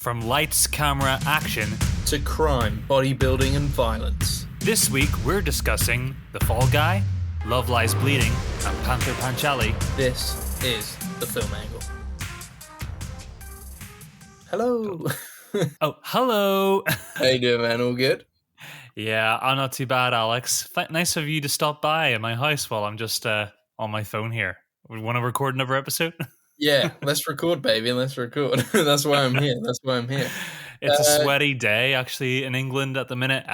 From lights, camera, action to crime, bodybuilding, and violence. This week we're discussing The Fall Guy, Love Lies Bleeding, and Panther Panchali. This is the Film Angle. Hello. Oh, hello. How you doing, man? All good? Yeah, I'm not too bad, Alex. Nice of you to stop by at my house while I'm just on my phone here. We want to record another episode? Yeah, let's record, baby. Let's record. That's why I'm here. It's a sweaty day, actually, in England at the minute.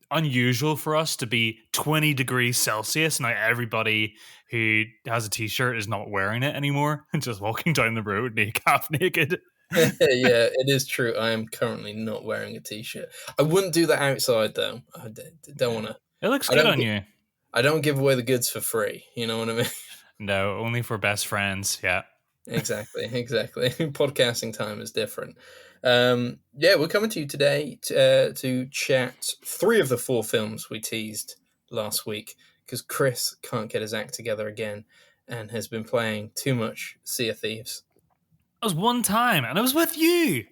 Unusual for us to be 20 degrees Celsius. Now everybody who has a t-shirt is not wearing it anymore and just walking down the road half naked. Yeah, it is true. I am currently not wearing a t-shirt. I wouldn't do that outside, though. I don't want to. It looks good on you. I don't give away the goods for free. You know what I mean? No, only for best friends. Yeah. Exactly. Podcasting time is different. We're coming to you today to chat 3 of the 4 films we teased last week because Kris can't get his act together again and has been playing too much Sea of Thieves. That was one time, and I was with you.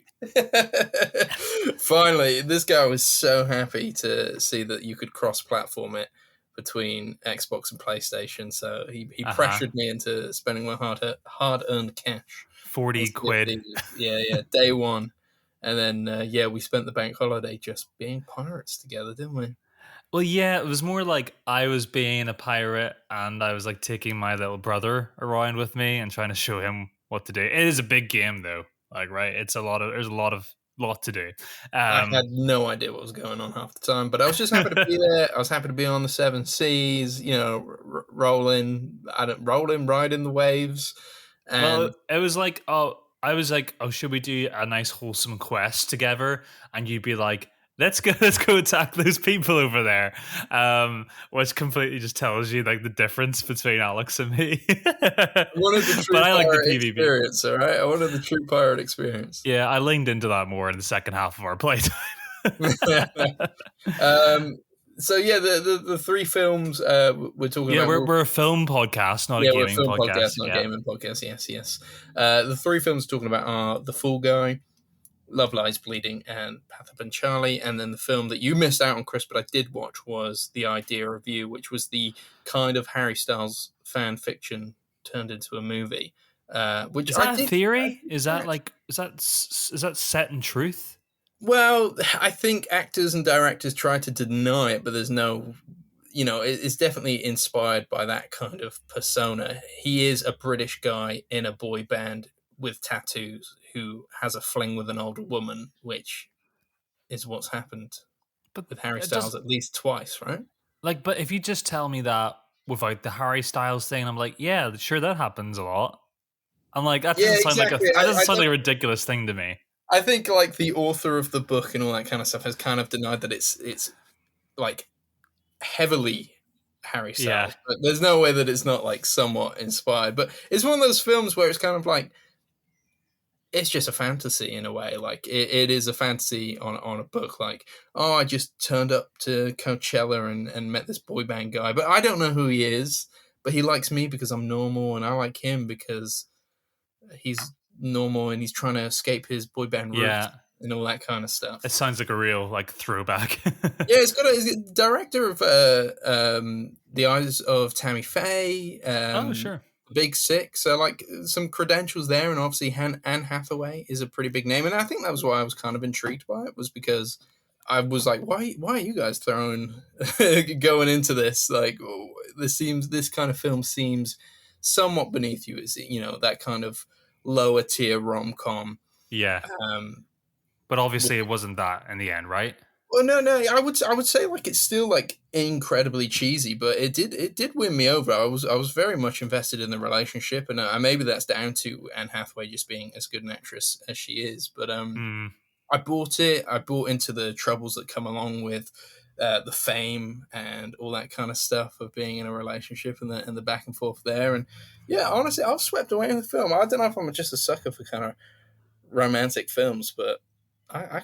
Finally, this guy was so happy to see that you could cross-platform it between Xbox and PlayStation, so he pressured me into spending my hard-earned cash. 40 quid. Yeah, day one. And then, we spent the bank holiday just being pirates together, didn't we? Well, yeah, it was more like I was being a pirate and I was like taking my little brother around with me and trying to show him what to do. It is a big game though. Like, right? There's a lot to do. I had no idea what was going on half the time, but I was just happy to be there. I was happy to be on the 7 seas, riding the waves. And well, it was like, I was like, should we do a nice wholesome quest together? And you'd be like, let's go attack those people over there. Which completely just tells you like the difference between Alex and me. I wanted the true pirate experience, all right? I wanted the true pirate experience. Yeah, I leaned into that more in the second half of our playtime. The 3 films we're talking about. Yeah, we're a film podcast, not a gaming podcast. Not a gaming podcast. Yes. The 3 films we're talking about are The Fall Guy, Love Lies Bleeding, and Panther Panchali. And then the film that you missed out on, Kris, but I did watch, was The Idea of You, which was the kind of Harry Styles fan fiction turned into a movie. Which is that a theory? Is that set in truth? Well, I think actors and directors try to deny it, but there's no, it's definitely inspired by that kind of persona. He is a British guy in a boy band with tattoos who has a fling with an older woman, which is what's happened with Harry Styles at least twice, right? Like, but if you just tell me that without the Harry Styles thing, I'm like, yeah, sure, that happens a lot. I'm like, that doesn't sound like a ridiculous thing to me. I think like the author of the book and all that kind of stuff has kind of denied that it's like heavily Harry Styles. Yeah. But there's no way that it's not like somewhat inspired. But it's one of those films where it's kind of like it's just a fantasy in a way. Like it is a fantasy on a book. Like, oh, I just turned up to Coachella and met this boy band guy, but I don't know who he is. But he likes me because I'm normal, and I like him because he's normal and he's trying to escape his boy band roots and all that kind of stuff. It sounds like a real like throwback. It's a director of The Eyes of Tammy Faye. Sure. Big Sick. So like some credentials there, and obviously Anne Hathaway is a pretty big name, and I think that was why I was kind of intrigued by it, was because I was like, why are you guys going into this? Like, this kind of film seems somewhat beneath you. Is that kind of lower tier rom-com. Yeah. But obviously it wasn't that in the end, right? Well, no. I would say like it's still like incredibly cheesy, but it did win me over. I was very much invested in the relationship, and maybe that's down to Anne Hathaway just being as good an actress as she is. But I bought it. I bought into the troubles that come along with the fame and all that kind of stuff of being in a relationship and the back and forth there. And yeah, honestly, I was swept away in the film. I don't know if I'm just a sucker for kind of romantic films, but I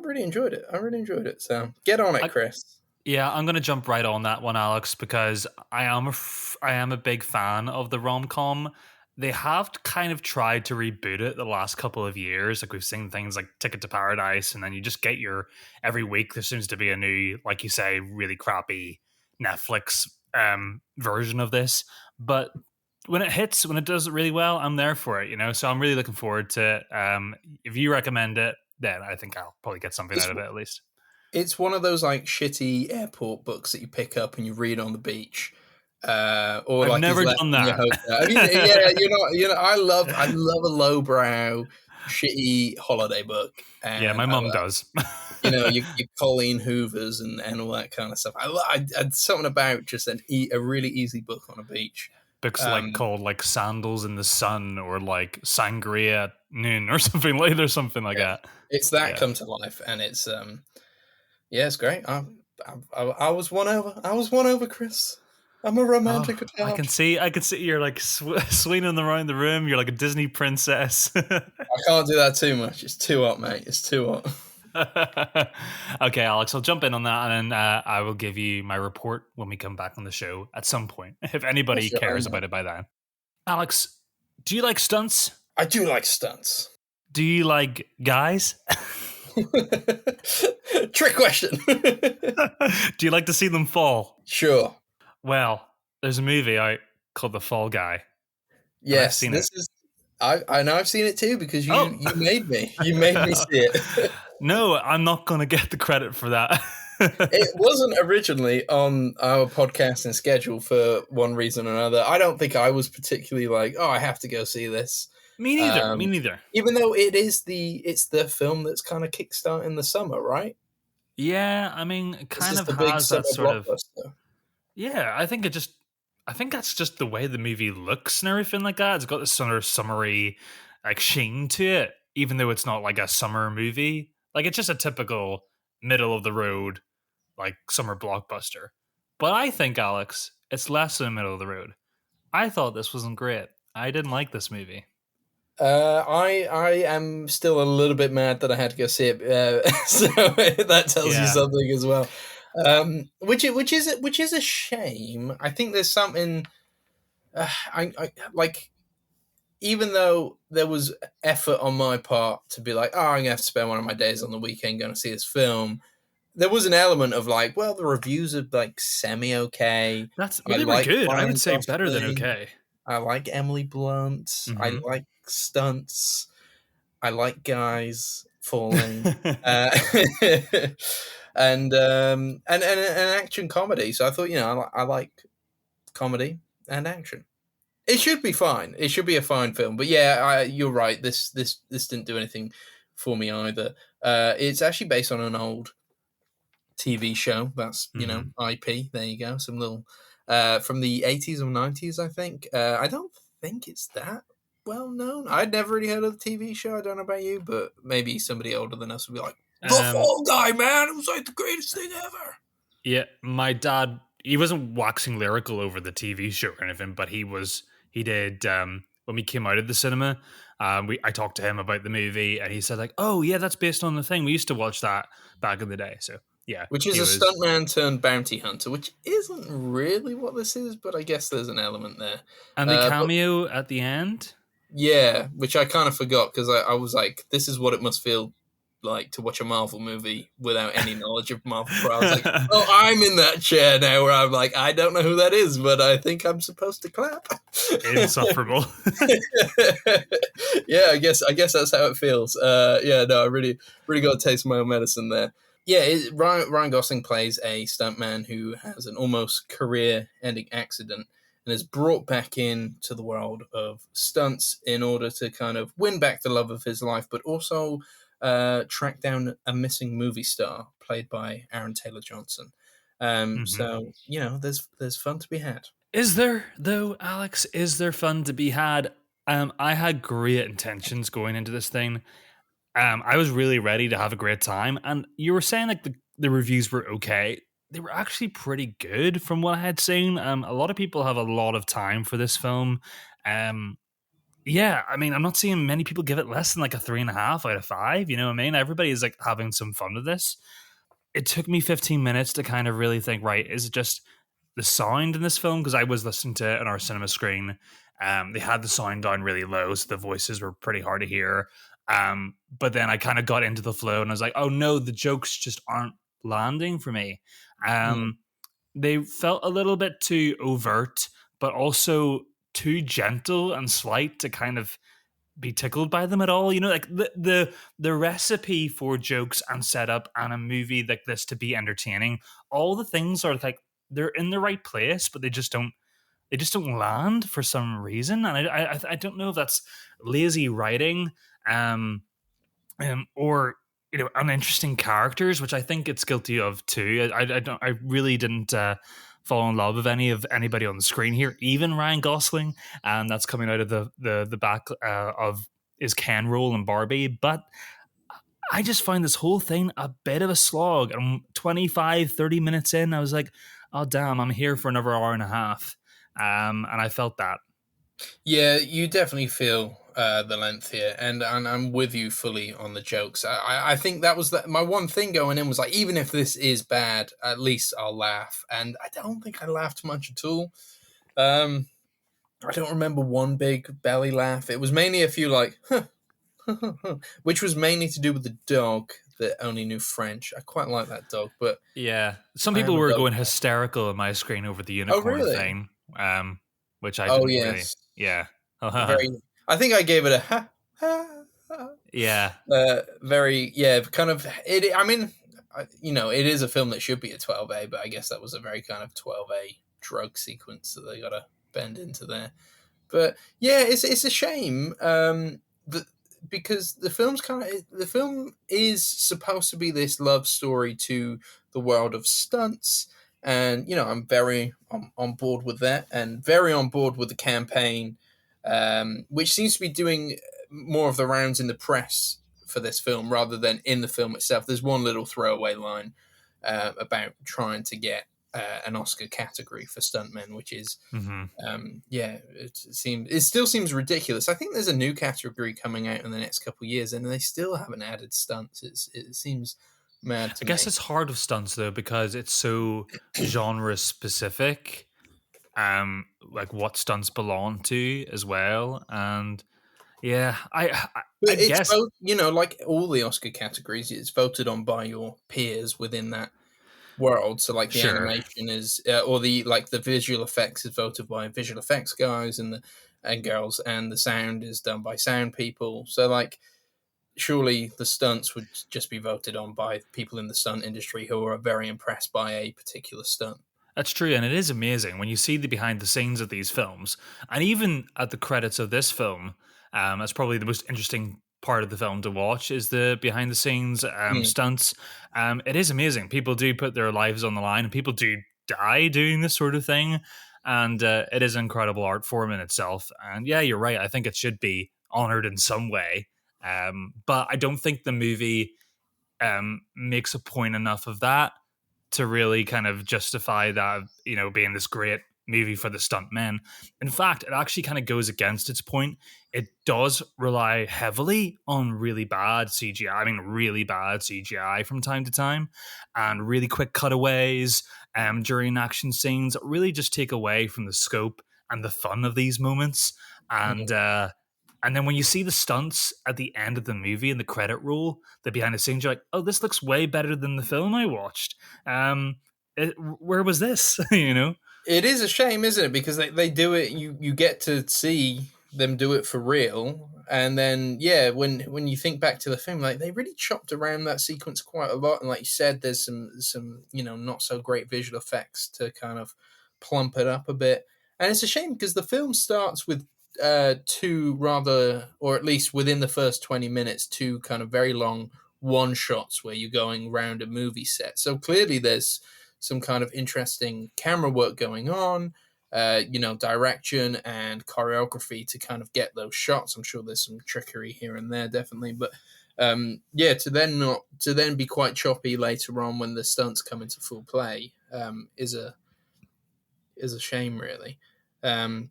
really enjoyed it. So get on it, Kris. Yeah, I'm going to jump right on that one, Alex, because I am a big fan of the rom-com. they have kind of tried to reboot it the last couple of years. Like we've seen things like Ticket to Paradise, and then you just get your every week there seems to be a new, like you say, really crappy Netflix version of this. But when it hits, when it does it really well, I'm there for it, you know. So I'm really looking forward to it. If you recommend it, then I think I'll probably get something It's out of it at least. it's one of those like shitty airport books that you pick up and you read on the beach, or I've like is never left done in your that. hotel. I mean, yeah, I love a lowbrow, shitty holiday book, Yeah, and my mum does. your Colleen Hoovers and all that kind of stuff. I something about just a really easy book on a beach. Books like Um, called like Sandals in the Sun or like Sangria at Noon or something like or something like yeah, that. it's that Yeah. come to life, and it's yeah, it's great. I was won over. I was won over, Chris. I'm a Oh, romantic at heart. I can see you're like swinging around the room. You're like a Disney princess. I can't do that too much. It's too hot, mate. It's too hot. Okay, Alex, I'll jump in on that, and then I will give you my report when we come back on the show at some point, if anybody What's your cares own, about man? it by then. Alex, do you like stunts? I do like stunts. Do you like guys? Trick question. Do you like to see them fall? Sure. Well, there's a movie out called The Fall Guy, and I've Yes, seen it. this is. I know I've seen it too because Oh, you made me. You made me see it. no, I'm not going to get the credit for that. It wasn't originally on our podcasting schedule for one reason or another. I don't think I was particularly like, oh, I have to go see this. Me neither. Me Um, neither. Even though it's the film that's kind of kickstarting the summer, right? Yeah, I mean, it This kind is of the big has that summer sort of. blockbuster. Yeah, I think that's just the way the movie looks and everything like that. It's got this sort of summery, like sheen to it, even though it's not like a summer movie. Like it's just a typical middle of the road, like summer blockbuster. But I think, Alex, it's less than middle of the road. I thought this wasn't great. I didn't like this movie. I am still a little bit mad that I had to go see it, so that tells you Yeah. something as well. Which is a shame. I think there's something. I like, even though there was effort on my part to be like, oh, I'm gonna have to spend one of my days on the weekend going to see this film. There was an element of like, well, the reviews are like semi okay. I They were like good. I would Ryan say better than Gosling. okay. I like Emily Blunt. I Hmm. like stunts. I like guys falling, uh, and an action comedy. So I thought, I like comedy and action. It should be fine. It should be a fine film. But yeah, you're right. This didn't do anything for me either. It's actually based on an old TV show. That's Hmm. IP. There you go. Some little from the 80s or 90s, I think. I don't think it's that well known. I'd never really heard of the TV show. I don't know about you, but maybe somebody older than us would be like, "The Um, Fall Guy, man! It was like the greatest thing ever." yeah, my dad, he wasn't waxing lyrical over the TV show or anything, but he did when we came out of the cinema. I talked to him about the movie, and he said like, "Oh yeah, that's based on the thing. We used to watch that back in the day." So yeah, Which is he a was. stuntman turned bounty hunter, which isn't really what this is, but I guess there's an element there. And the But cameo at the end. yeah, which I kind of forgot because I was like, this is what it must feel like to watch a Marvel movie without any knowledge of Marvel. Pro. I was like, oh, I'm in that chair now where I'm like, I don't know who that is, but I think I'm supposed to clap. Insufferable. Yeah, I guess that's how it feels. Yeah, no, I really got to taste my own medicine there. Yeah, Ryan Gosling plays a stuntman who has an almost career-ending accident and is brought back into the world of stunts in order to kind of win back the love of his life, but also track down a missing movie star played by Aaron Taylor Johnson. Hmm. So there's fun to be had. Is there though, Alex? Is there fun to be had? I had great intentions going into this thing. I was really ready to have a great time, and you were saying like the reviews were okay. They were actually pretty good from what I had seen. A lot of people have a lot of time for this film. Um, yeah, I mean, I'm not seeing many people give it less than like a 3.5 out of 5. You know what I mean? Everybody is like having some fun with this. It took me 15 minutes to kind of really think, right, is it just the sound in this film? Because I was listening to it on our cinema screen. They had the sound down really low, so the voices were pretty hard to hear. But then I kind of got into the flow, and I was like, oh no, the jokes just aren't landing for me. Mm. They felt a little bit too overt, but also too gentle and slight to kind of be tickled by them at all. You know, like the recipe for jokes and setup and a movie like this to be entertaining, all the things are like they're in the right place, but they just don't land for some reason. And I don't know if that's lazy writing, um, or uninteresting characters, which I think it's guilty of too. I really didn't fall in love with anybody on the screen here, even Ryan Gosling, and that's coming out of the back of his Ken role in Barbie. But I just find this whole thing a bit of a slog. And 25, 30 minutes in, I was like, oh damn, I'm here for another hour and a half. And I felt that. Yeah, you definitely feel the length here, and I'm with you fully on the jokes. I think that was my one thing going in was like, even if this is bad, at least I'll laugh, and I don't think I laughed much at all. I don't remember one big belly laugh. It was mainly a few like, which was mainly to do with the dog that only knew French. I quite like that dog, but Yeah, some I am people a were dog. going hysterical on my screen over the Oh, unicorn really? thing, which I Oh, didn't really. yes. Yeah, Very. I think I gave it a ha ha. Ha. yeah, Very, yeah, kind of. It. I mean, it is a film that should be a 12A, but I guess that was a very kind of 12A drug sequence that they got to bend into there. But yeah, it's a shame that because the film is supposed to be this love story to the world of stunts, and I'm very on board with that, and very on board with the campaign, which seems to be doing more of the rounds in the press for this film rather than in the film itself. There's one little throwaway line about trying to get an Oscar category for stuntmen, which is hmm yeah, it still seems ridiculous. I think there's a new category coming out in the next couple of years, and they still haven't added stunts. It seems mad I to guess me. it's hard with stunts though because it's so genre specific. Like what stunts belong to as well, and yeah, I But it's guess both, like all the Oscar categories, it's voted on by your peers within that world. So, like the sure. animation is, or the visual effects is voted by visual effects guys and girls, and the sound is done by sound people. So, like, surely the stunts would just be voted on by people in the stunt industry who are very impressed by a particular stunt. That's true, and it is amazing when you see the behind the scenes of these films, and even at the credits of this film. That's probably the most interesting part of the film to watch is the behind the scenes Mm. stunts. It is amazing. People do put their lives on the line, and people do die doing this sort of thing, and it is an incredible art form in itself. And yeah, you're right. I think it should be honored in some way, but I don't think the movie makes a point enough of that to really kind of justify that, being this great movie for the stuntmen. In fact, it actually kind of goes against its point. It does rely heavily on really bad CGI. I mean, really bad CGI from time to time, and really quick cutaways during action scenes that really just take away from the scope and the fun of these moments. Mm. And then when you see the stunts at the end of the movie in the credit roll, the behind the scenes, you're like, oh, this looks way better than the film I watched. Where was this? It is a shame, isn't it? Because they do it. You get to see them do it for real, and then yeah, when you think back to the film, like they really chopped around that sequence quite a lot, and like you said, there's some not so great visual effects to kind of plump it up a bit, and it's a shame because the film starts with two rather, or at least within the first 20 minutes, two kind of very long one shots where you're going around a movie set. So clearly there's some kind of interesting camera work going on, direction and choreography to kind of get those shots. I'm sure there's some trickery here and there, definitely, but yeah, to then be quite choppy later on when the stunts come into full play is a shame, really. Um,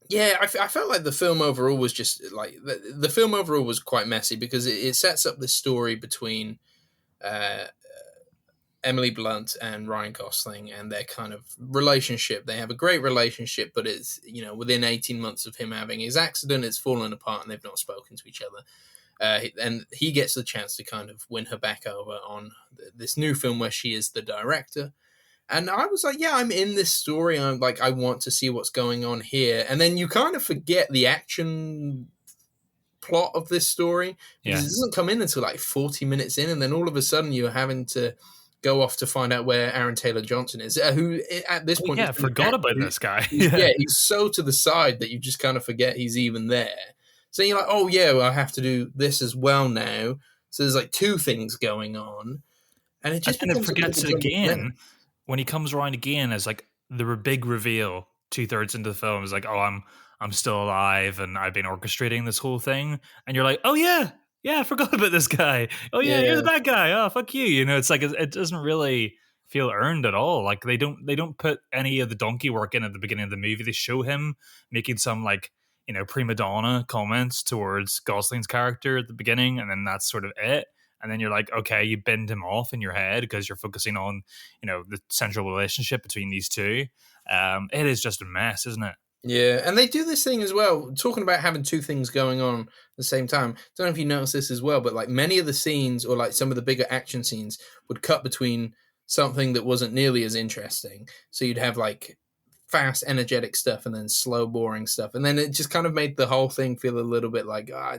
yeah, I felt like the film overall was just like the film overall was quite messy because it sets up this story between uh, Emily Blunt and Ryan Gosling and their kind of relationship. They have a great relationship, but it's, within 18 months of him having his accident, it's fallen apart and they've not spoken to each other. And he gets the chance to kind of win her back over on this new film where she is the director. And I was like, yeah, I'm in this story. I'm like, I want to see what's going on here. And then you kind of forget the action plot of this story because it doesn't come in until like 40 minutes in. And then all of a sudden you're having to go off to find out where Aaron Taylor Johnson is, who at this point, I forgot about this guy. He's so to the side that you just kind of forget he's even there. So you're like, oh yeah, well, I have to do this as well now. So there's like two things going on, and it just and becomes it forgets it a again when he comes around again as like the big reveal 2/3 into the film is like, oh, I'm still alive and I've been orchestrating this whole thing, and you're like, oh yeah, I forgot about this guy. Oh yeah, you're the bad guy. Oh fuck you. It's like it doesn't really feel earned at all. Like they don't put any of the donkey work in at the beginning of the movie. They show him making some like prima donna comments towards Gosling's character at the beginning, and then that's sort of it. And then you're like, okay, you bend him off in your head because you're focusing on the central relationship between these two. It is just a mess, isn't it? Yeah, and they do this thing as well, talking about having two things going on at the same time. Don't know if you noticed this as well, but like many of the scenes or like some of the bigger action scenes would cut between something that wasn't nearly as interesting. So you'd have like fast, energetic stuff and then slow, boring stuff. And then it just kind of made the whole thing feel a little bit like, I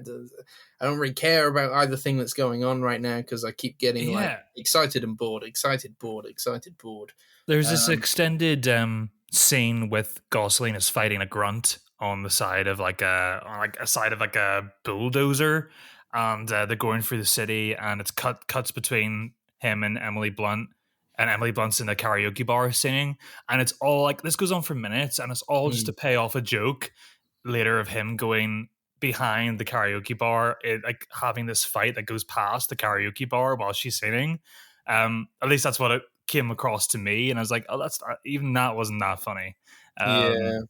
don't really care about either thing that's going on right now because I keep getting like excited and bored, excited, bored, excited, bored. There's this extended scene with Gosling is fighting a grunt on the side of like a bulldozer, and they're going through the city, and it's cuts between him and Emily Blunt. And Emily Blunt's in a karaoke bar singing, and it's all like this goes on for minutes, and it's all just to pay off a joke later of him going behind the karaoke bar, like having this fight that goes past the karaoke bar while she's singing. At least that's what it came across to me, and I was like, oh, that's not, even that wasn't that funny. I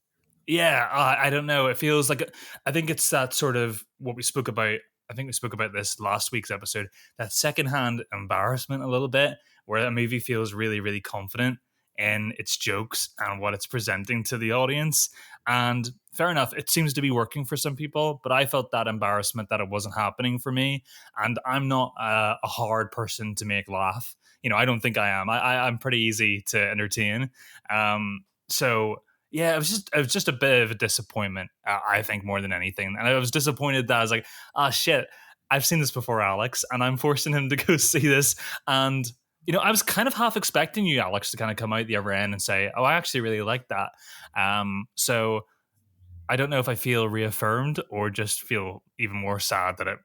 don't know. It feels like I think it's that sort of what we spoke about. I think we spoke about this last week's episode, that secondhand embarrassment a little bit, where a movie feels really, really confident in its jokes and what it's presenting to the audience. And fair enough, it seems to be working for some people, but I felt that embarrassment that it wasn't happening for me. And I'm not a hard person to make laugh. I don't think I am. I'm pretty easy to entertain. So yeah, it was just a bit of a disappointment, I think, more than anything. And I was disappointed that I was like, oh shit, I've seen this before, Alex, and I'm forcing him to go see this. And I was kind of half expecting you, Alex, to kind of come out the other end and say, oh, I actually really like that. So I don't know if I feel reaffirmed or just feel even more sad that it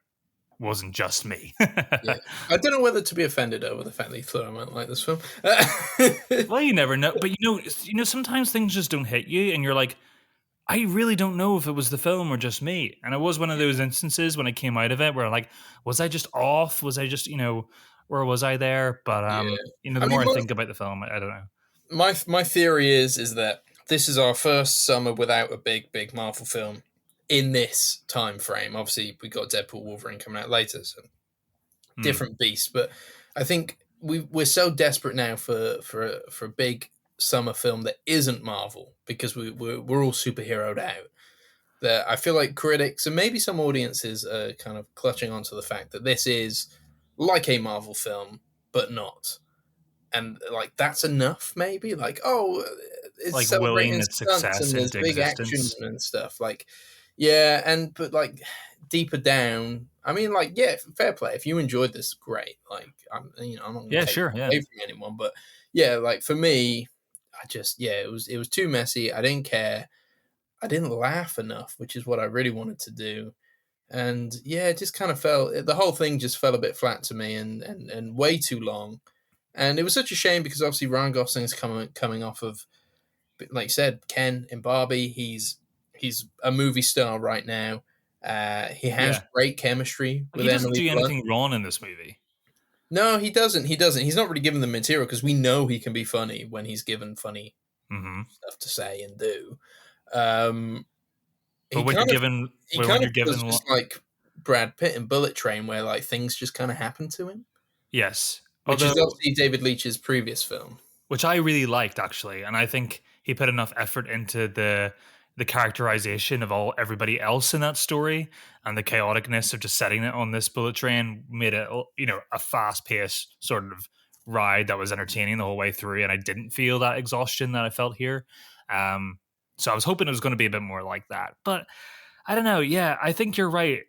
wasn't just me. Yeah. I don't know whether to be offended over the fact that you thought I might like this film. Well, you never know. But sometimes things just don't hit you, and you're like, I really don't know if it was the film or just me. And it was one of those instances when I came out of it where like, was I just off? Was I just, or was I there? But the more I think about the film, I don't know. My theory is that this is our first summer without a big Marvel film in this time frame. Obviously, we got Deadpool, Wolverine coming out later, so different beast. But I think we're so desperate now for a big summer film that isn't Marvel because we're all superheroed out. That I feel like critics and maybe some audiences are kind of clutching onto the fact that this is like a Marvel film, but not. And like that's enough, maybe. Like, oh, it's like celebrating willing its success and there's into big existence action and stuff. Like, yeah, but like deeper down, I mean, like, yeah, fair play. If you enjoyed this, great. Like, I'm not going to take it away from anyone, but yeah, like for me, it was too messy. I didn't care. I didn't laugh enough, which is what I really wanted to do. And yeah, it just kind of the whole thing just fell a bit flat to me and way too long. And it was such a shame because obviously Ryan Gosling is coming off of, like you said, Ken in Barbie. He's a movie star right now. He has great chemistry with Emily Blunt. He doesn't do anything wrong in this movie. No, he doesn't. He's not really given the material because we know he can be funny when he's given funny stuff to say and do. But when you're given, just like Brad Pitt in Bullet Train, where like things just kind of happen to him. Yes, which is Although, obviously David Leitch's previous film. which I really liked actually, and I think he put enough effort into the characterization of everybody else in that story, and the chaoticness of just setting it on this bullet train made it, a fast paced sort of ride that was entertaining the whole way through, and I didn't feel that exhaustion that I felt here. So I was hoping it was going to be a bit more like that, but I don't know. Yeah, I think you're right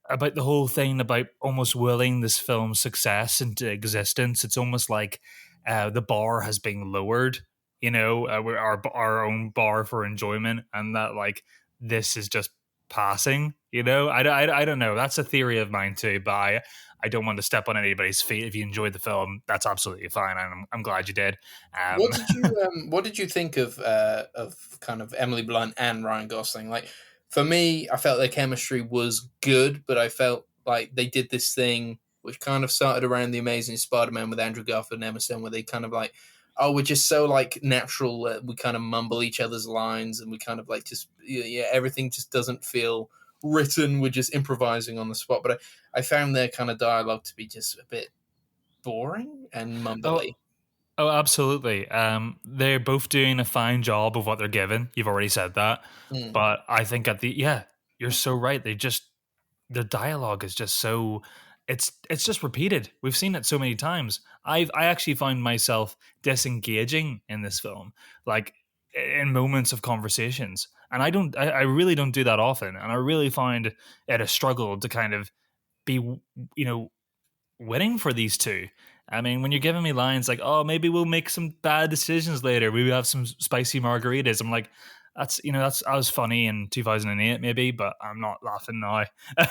about the whole thing about almost willing this film's success into existence. It's almost like the bar has been lowered, we're our own bar for enjoyment, and that like this is just passing. I don't know. That's a theory of mine too, but I don't want to step on anybody's feet. If you enjoyed the film, that's absolutely fine, and I'm glad you did. What did you think of kind of Emily Blunt and Ryan Gosling? Like, for me, I felt their chemistry was good, but I felt like they did this thing which kind of started around The Amazing Spider-Man with Andrew Garfield and Emma Stone, where they kind of like, oh, we're just so like natural. We kind of mumble each other's lines, and we kind of like just everything just doesn't feel written. We're just improvising on the spot. But I found their kind of dialogue to be just a bit boring and Oh, mumbly. oh, absolutely. They're both doing a fine job of what they're given. You've already said that, Mm. but I think you're so right. Their dialogue is just so it's just repeated. We've seen it so many times. I actually find myself disengaging in this film, like in moments of conversations, and I really don't do that often, and I really find it a struggle to kind of be winning for these two. I mean, when you're giving me lines like, "Oh, maybe we'll make some bad decisions later. We will have some spicy margaritas." I'm like, that's I was funny in 2008 maybe, but I'm not laughing now.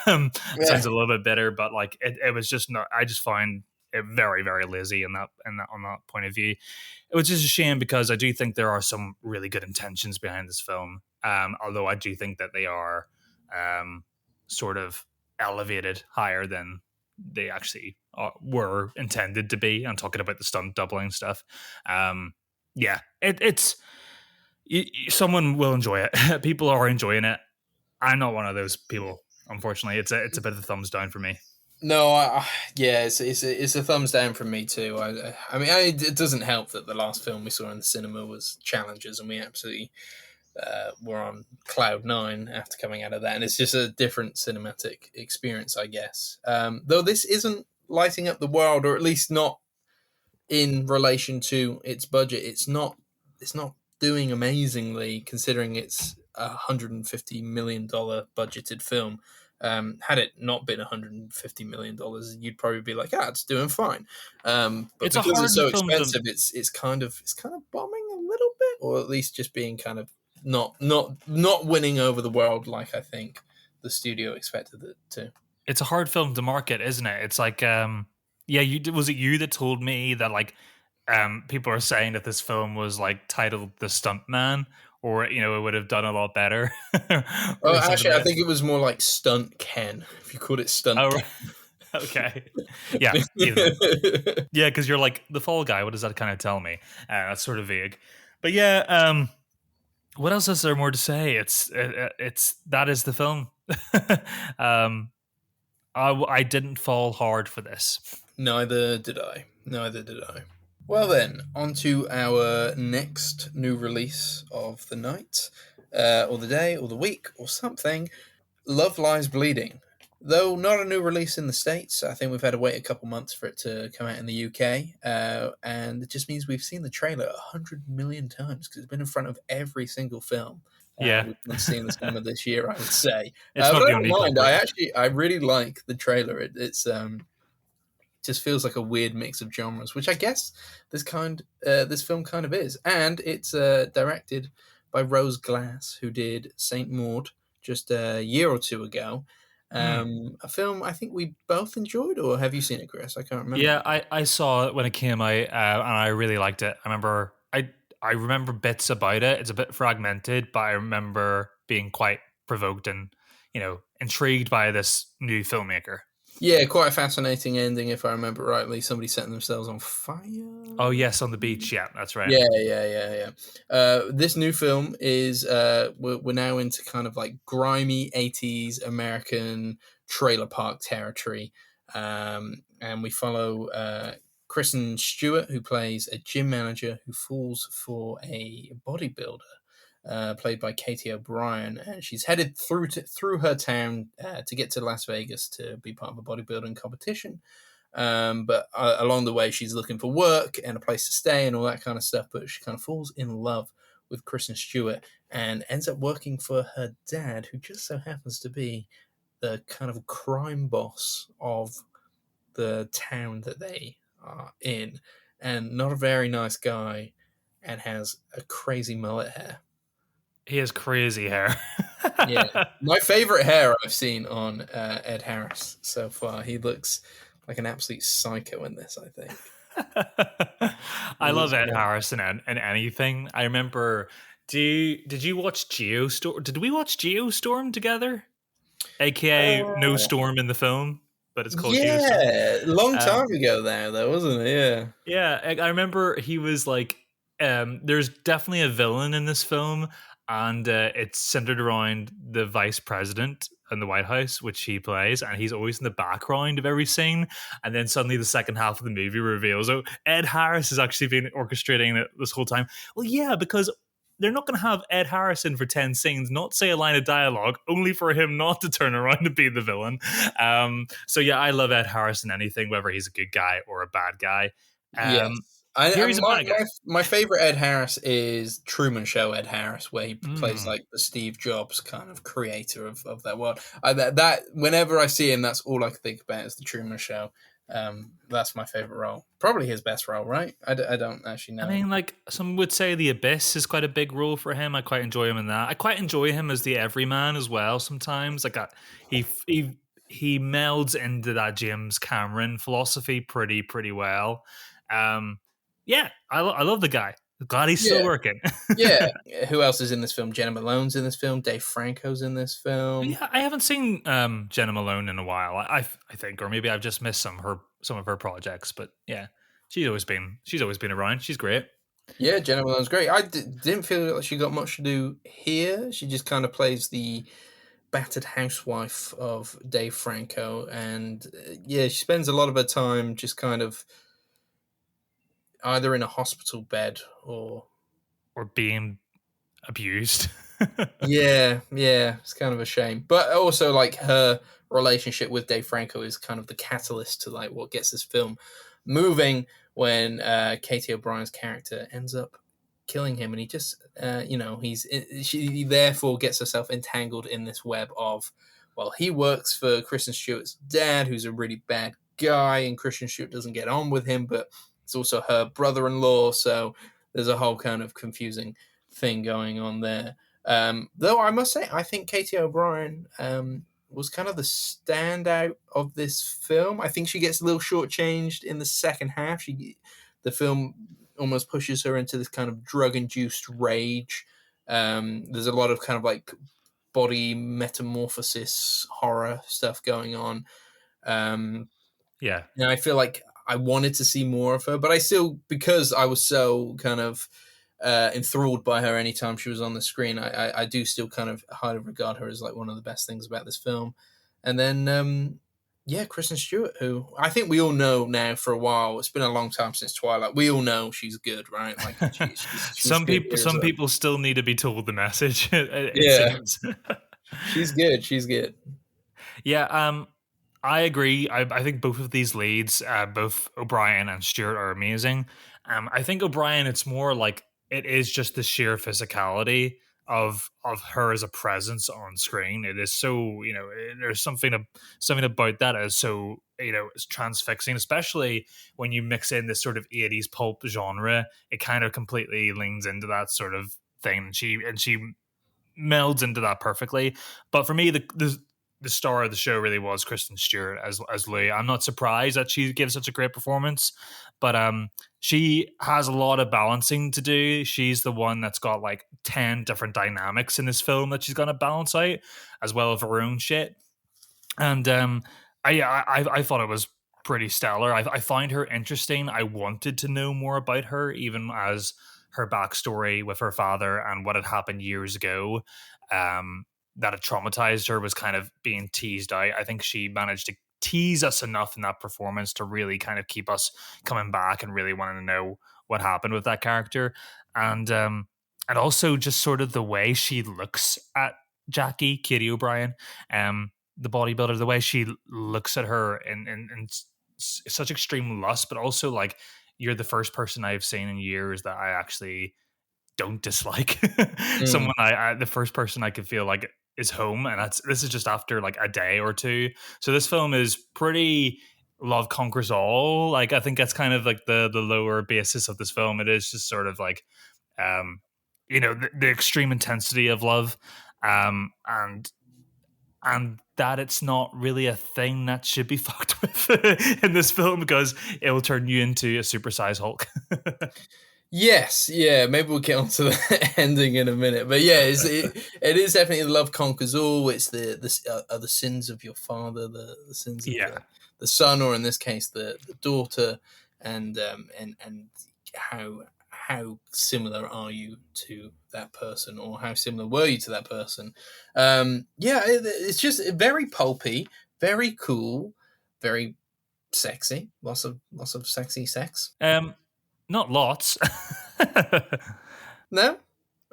Yeah. Sounds a little bit bitter, but like it was just not. I just find it very very lazy in that on that point of view. It was just a shame because I do think there are some really good intentions behind this film. Although I do think that they are sort of elevated higher than they actually were intended to be. I'm talking about the stunt doubling stuff. Yeah, it's someone will enjoy it. People are enjoying it. I'm not one of those people. Unfortunately, it's a bit of a thumbs down for me. No, yeah, it's a thumbs down from me too. I mean, it doesn't help that the last film we saw in the cinema was Challengers, and we absolutely were on cloud nine after coming out of that, and it's just a different cinematic experience, I guess. Though this isn't lighting up the world, or at least not in relation to its budget. It's not doing amazingly considering it's $150 million budgeted film. Had it not been $150 million, you'd probably be like, "Ah, it's doing fine." But It's a because it's hard so film to. expensive, it's kind of bombing a little bit, or at least just being kind of not winning over the world like I think the studio expected it to. It's a hard film to market, isn't it? It's like, yeah, was it you that told me that like, people are saying that this film was like titled "The Stuntman," or it would have done a lot better, Oh, or something actually, I like. think it was more like Stunt Ken. If you called it Stunt Oh, Ken. okay, yeah, either. Yeah, because you're like the fall guy. What does that kind of tell me? That's sort of vague, but yeah. What else is there more to say? It's that is the film. um, I didn't fall hard for this. Neither did I. Neither did I. Well, then, on to our next new release of the night, or the day, or the week, or something. Love Lies Bleeding. Though not a new release in the States, I think we've had to wait a couple months for it to come out in the UK. And it just means we've seen the trailer 100 million times because it's been in front of every single film Yeah, we've been seeing the cinema this year, I would say. it's But not I the don't only mind. culprit. I really like the trailer. It's just feels like a weird mix of genres, which I guess this film kind of is. And it's directed by Rose Glass, who did Saint Maud just a year or two ago. Hmm. A film I think we both enjoyed, or have you seen it, Chris? I can't remember. Yeah, I saw it when it came out, and I really liked it. I remember bits about it. It's a bit fragmented, but I remember being quite provoked and intrigued by this new filmmaker. Yeah, quite a fascinating ending, if I remember rightly. Somebody setting themselves on fire. Oh yes, on the beach. Yeah, that's right. Yeah. This new film is we're now into kind of like grimy '80s American trailer park territory, and we follow Kristen Stewart, who plays a gym manager who falls for a bodybuilder, played by Katie O'Brien, and she's headed through her town to get to Las Vegas to be part of a bodybuilding competition. But along the way, she's looking for work and a place to stay and all that kind of stuff. But she kind of falls in love with Kristen Stewart and ends up working for her dad, who just so happens to be the kind of crime boss of the town that they are in, and not a very nice guy, and has a crazy mullet hair. He has crazy hair. Yeah, my favorite hair I've seen on Ed Harris so far. He looks like an absolute psycho in this, I think. I love Ed Great. Harris in anything. I remember. Did you watch Geostorm? Did we watch Geostorm together? AKA no Uh, storm in the film, but it's called Geostorm. yeah, long Um, time ago now, though, wasn't it? Yeah. Yeah, I remember he was like, there's definitely a villain in this film, and it's centered around the vice president in the White House, which he plays, and he's always in the background of every scene. And then suddenly the second half of the movie reveals, oh, Ed Harris has actually been orchestrating it this whole time. Well, yeah, because they're not going to have Ed Harris in for 10 scenes, not say a line of dialogue, only for him not to turn around and be the villain. So yeah, I love Ed Harris in anything, whether he's a good guy or a bad guy. Yes. Here he's a bad guy. My favorite Ed Harris is Truman Show Ed Harris, where he plays Mm. like the Steve Jobs kind of creator of that world. That whenever I see him, that's all I can think about is the Truman Show. That's my favorite role. Probably his best role, right? I don't actually know. I mean, like, some would say The Abyss is quite a big role for him. I quite enjoy him in that. I quite enjoy him as the everyman as well sometimes. Like, he melds into that James Cameron philosophy pretty well. Yeah, I love the guy. Glad he's still Yeah, working. yeah. Who else is in this film? Jenna Malone's in this film. Dave Franco's in this film. Yeah, I haven't seen Jenna Malone in a while. I think, or maybe I've just missed some of her projects. But yeah, she's always been around. She's great. Yeah, Jenna Malone's great. Didn't feel like she got much to do here. She just kind of plays the battered housewife of Dave Franco, and yeah, she spends a lot of her time just kind of either in a hospital bed or Or being abused. yeah, it's kind of a shame. But also, like, her relationship with Dave Franco is kind of the catalyst to like what gets this film moving. When Katie O'Brien's character ends up killing him, and he just, she therefore gets herself entangled in this web of, well, he works for Kristen Stewart's dad, who's a really bad guy, and Kristen Stewart doesn't get on with him, but it's also her brother-in-law, so there's a whole kind of confusing thing going on there. Though I must say, I think Katie O'Brien was kind of the standout of this film. I think she gets a little shortchanged in the second half. The film almost pushes her into this kind of drug-induced rage. There's a lot of kind of like body metamorphosis horror stuff going on. Yeah. And I feel like I wanted to see more of her, but I still, because I was so kind of enthralled by her anytime she was on the screen, I do still kind of highly regard her as like one of the best things about this film. And then, Kristen Stewart, who I think we all know now for a while. It's been a long time since Twilight. We all know she's good, right? Like she's good Some people still need to be told the message. It yeah, seems. she's good. She's good. Yeah, I agree. I think both of these leads, both O'Brien and Stewart, are amazing. I think O'Brien, it's more like it is just the sheer physicality of her as a presence on screen. It is so, there's something about that is so, it's transfixing, especially when you mix in this sort of 80s pulp genre. It kind of completely leans into that sort of thing. She melds into that perfectly. But for me, the star of the show really was Kristen Stewart as Louis. I'm not surprised that she gives such a great performance, but she has a lot of balancing to do. She's the one that's got like 10 different dynamics in this film that she's gonna balance out, as well as her own shit. And I thought it was pretty stellar. I find her interesting. I wanted to know more about her, even as her backstory with her father and what had happened years ago. That had traumatized her was kind of being teased out. I think she managed to tease us enough in that performance to really kind of keep us coming back and really wanting to know what happened with that character. And also just sort of the way she looks at Jackie, Katie O'Brien, the bodybuilder, the way she looks at her in such extreme lust, but also like, you're the first person I've seen in years that I actually don't dislike. Mm, Someone the first person I could feel like is home, and this is just after like a day or two. So this film is pretty love conquers all. Like, I think that's kind of like the lower basis of this film. It is just sort of like, um, the extreme intensity of love, and that it's not really a thing that should be fucked with in this film, because it will turn you into a supersized Hulk. yes, yeah, maybe we'll get onto the ending in a minute, but yeah, it is definitely love conquers all. It's are the sins of your father, the sins of Yeah. the son, or in this case, the daughter, and how similar are you to that person, or how similar were you to that person? Yeah, it's just very pulpy, very cool, very sexy. Lots of sexy sex. Um, Not lots. No,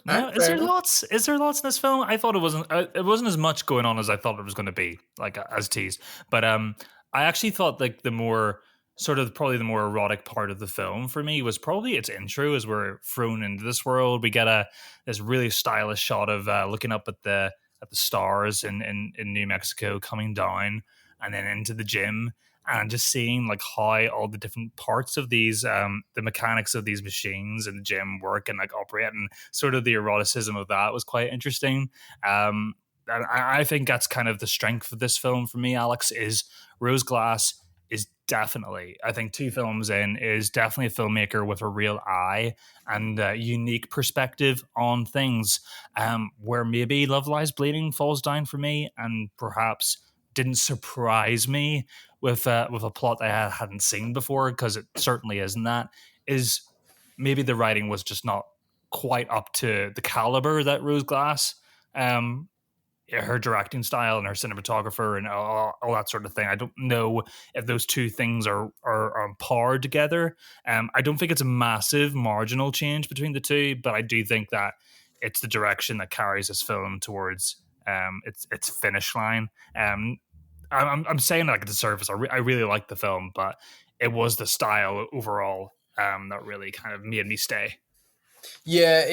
No, is fair there enough. lots? Is there lots in this film? I thought it wasn't. It wasn't as much going on as I thought it was going to be, like, as teased. But I actually thought like the more sort of probably the more erotic part of the film for me was probably its intro, as we're thrown into this world. We get this really stylish shot of looking up at the stars in New Mexico coming down, and then into the gym, and just seeing like how all the different parts of these the mechanics of these machines in the gym work and like operate, and sort of the eroticism of that was quite interesting. And I think that's kind of the strength of this film for me, Alex, is Rose Glass is definitely, I think, two films in, is definitely a filmmaker with a real eye and a unique perspective on things, where maybe Love Lies Bleeding falls down for me and perhaps didn't surprise me with a plot that I hadn't seen before, because it certainly isn't that, is maybe the writing was just not quite up to the caliber that Rose Glass, her directing style and her cinematographer and all that sort of thing. I don't know if those two things are on par together. I don't think it's a massive marginal change between the two, but I do think that it's the direction that carries this film towards its finish line. I'm saying like at the surface, I really like the film, but it was the style overall that really kind of made me stay. Yeah,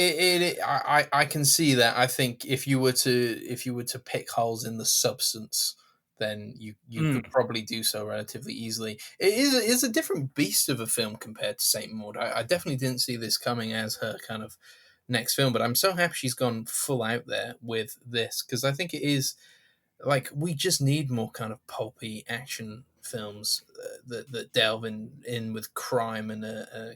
I can see that. I think if you were to pick holes in the substance, then you could Mm, probably do so relatively easily. It is a different beast of a film compared to Saint Maud. I definitely didn't see this coming as her kind of next film, but I'm so happy she's gone full out there with this, because I think it is like we just need more kind of pulpy action films that delve in with crime and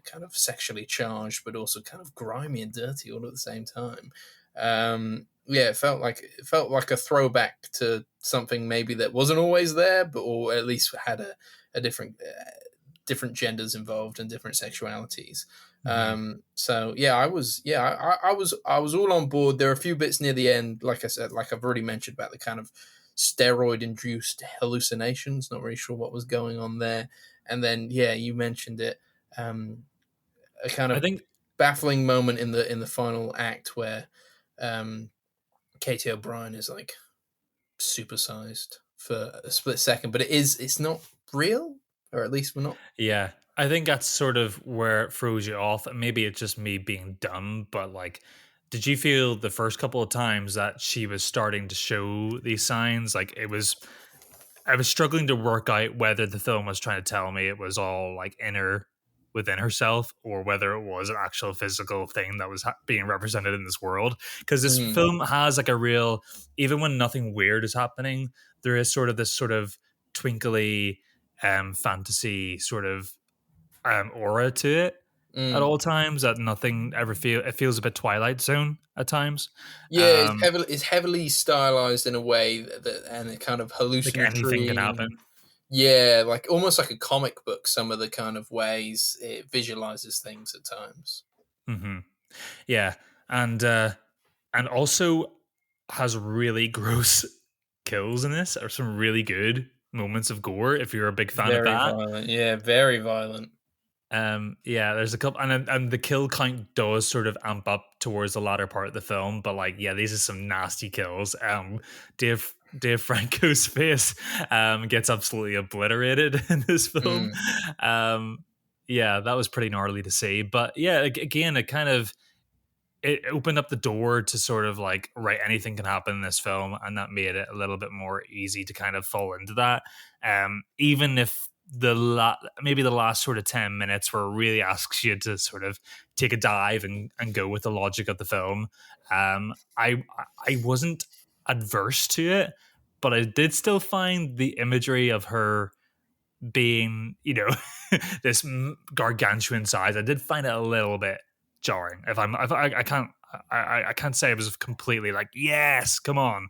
kind of sexually charged, but also kind of grimy and dirty all at the same time. Yeah, it felt like a throwback to something maybe that wasn't always there, but or at least had a different genders involved and different sexualities. mhm. So yeah, I was all on board. There are a few bits near the end, like I said, like I've already mentioned about the kind of steroid induced hallucinations. Not really sure what was going on there. And then yeah, you mentioned it. A kind I of think baffling moment in the final act where um, Katie O'Brien is like supersized for a split second, but it's not real, or at least we're not. Yeah, I think that's sort of where it throws you off. And maybe it's just me being dumb, but like, did you feel the first couple of times that she was starting to show these signs? Like, I was struggling to work out whether the film was trying to tell me it was all like inner within herself, or whether it was an actual physical thing that was being represented in this world. Because this Mm, film has like a real, even when nothing weird is happening, there is sort of this sort of twinkly fantasy sort of aura to it at mm. all times, that nothing ever it feels a bit Twilight Zone at times. Yeah, Um, it's heavily stylized in a way and it kind of like anything can hallucinatory happen. and yeah, like almost like a comic book. Some of the kind of ways it visualizes things at times. Hmm. Yeah, and also has really gross kills in this, or some really good. moments of gore if you're a big fan of Very that. violent. Yeah, very violent. Yeah, there's a couple, and the kill count does sort of amp up towards the latter part of the film, but like, yeah, these are some nasty kills. Dave Franco's face gets absolutely obliterated in this film. Mm. Yeah, that was pretty gnarly to see, but yeah, again, it kind of it opened up the door to sort of like, right, anything can happen in this film, and that made it a little bit more easy to kind of fall into that. Even if maybe the last sort of 10 minutes where it really asks you to sort of take a dive and go with the logic of the film. I wasn't adverse to it, but I did still find the imagery of her being, this gargantuan size, I did find it a little bit jarring. I can't say it was completely like, yes, come on,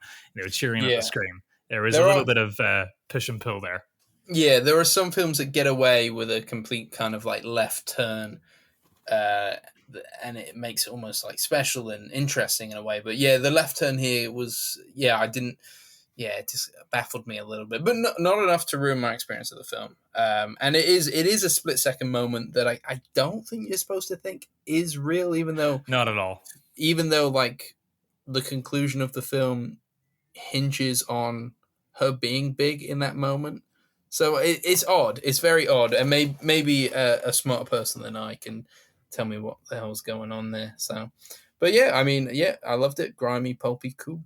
cheering at the Yeah. screen. There was a There little are bit of push and pull there. yeah, there are some films that get away with a complete kind of like left turn, uh, and it makes it almost like special and interesting in a way. But yeah, the left turn here was I didn't. Yeah, it just baffled me a little bit, but not enough to ruin my experience of the film. And it is a split second moment that I don't think you're supposed to think is real, Not at all. even though like the conclusion of the film hinges on her being big in that moment. So it's odd. It's very odd, and maybe a smarter person than I can tell me what the hell's going on there. So, but yeah, I mean, yeah, I loved it. Grimy, pulpy, cool.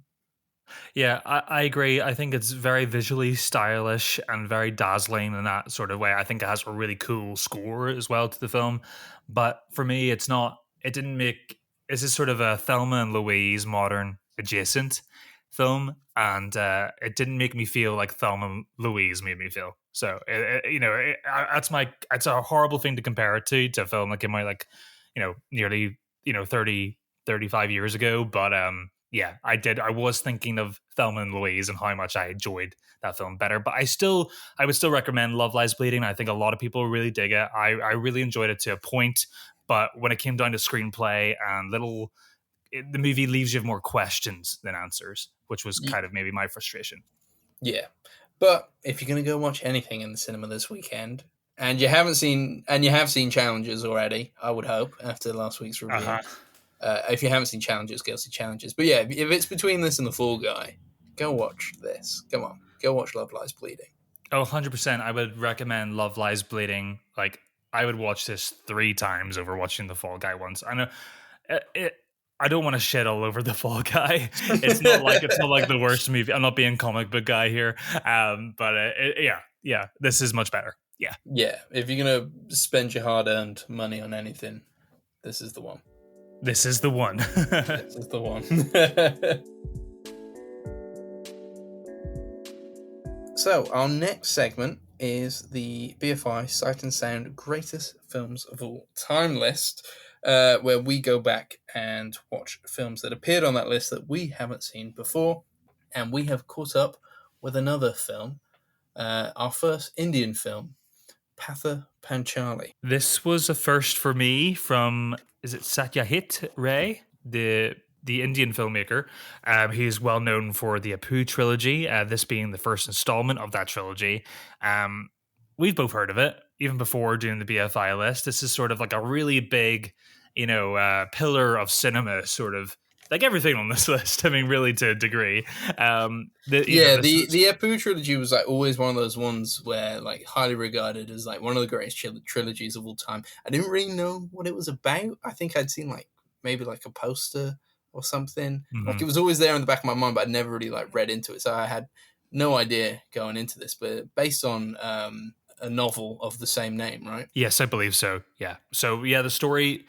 Yeah, I agree. I think it's very visually stylish and very dazzling in that sort of way. I think it has a really cool score as well to the film. But for me, it didn't make, it's just sort of a Thelma and Louise modern adjacent film. And it didn't make me feel like Thelma and Louise made me feel. So, that's a horrible thing to compare it to a film that came out like, nearly, 35 years ago. But, yeah, I did. I was thinking of Thelma and Louise and how much I enjoyed that film better. But I would still recommend Love Lies Bleeding. I think a lot of people really dig it. I really enjoyed it to a point, but when it came down to screenplay and the movie leaves you with more questions than answers, which was kind of maybe my frustration. Yeah, but if you're gonna go watch anything in the cinema this weekend, and you have seen Challenges already, I would hope after last week's review. Uh-huh. If you haven't seen Challenges, go see Challenges. But yeah, if it's between this and The Fall Guy, go watch this. Come on, go watch Love Lies Bleeding. Oh, 100%. I would recommend Love Lies Bleeding. Like, I would watch this 3 times over watching The Fall Guy once. I know I don't want to shit all over The Fall Guy. It's not like the worst movie. I'm not being comic book guy here. But yeah, this is much better. Yeah. Yeah, if you're gonna spend your hard-earned money on anything, this is the one. This is the one. This is the one. So, our next segment is the BFI Sight and Sound Greatest Films of All Time list, where we go back and watch films that appeared on that list that we haven't seen before. And we have caught up with another film, our first Indian film, Patha Panchali. This was a first for me from, is it Satyajit Ray, the Indian filmmaker. He's well known for the Apu trilogy, this being the first installment of that trilogy. We've both heard of it, even before doing the BFI list. This is sort of like a really big, pillar of cinema, sort of like everything on this list. I mean, really to a degree. The Apu trilogy was like always one of those ones where like highly regarded as like one of the greatest trilogies of all time. I didn't really know what it was about. I think I'd seen like maybe like a poster or something. Mm-hmm. Like it was always there in the back of my mind, but I'd never really like read into it. So I had no idea going into this. But based on a novel of the same name, right? Yes, I believe so. Yeah. So yeah, the story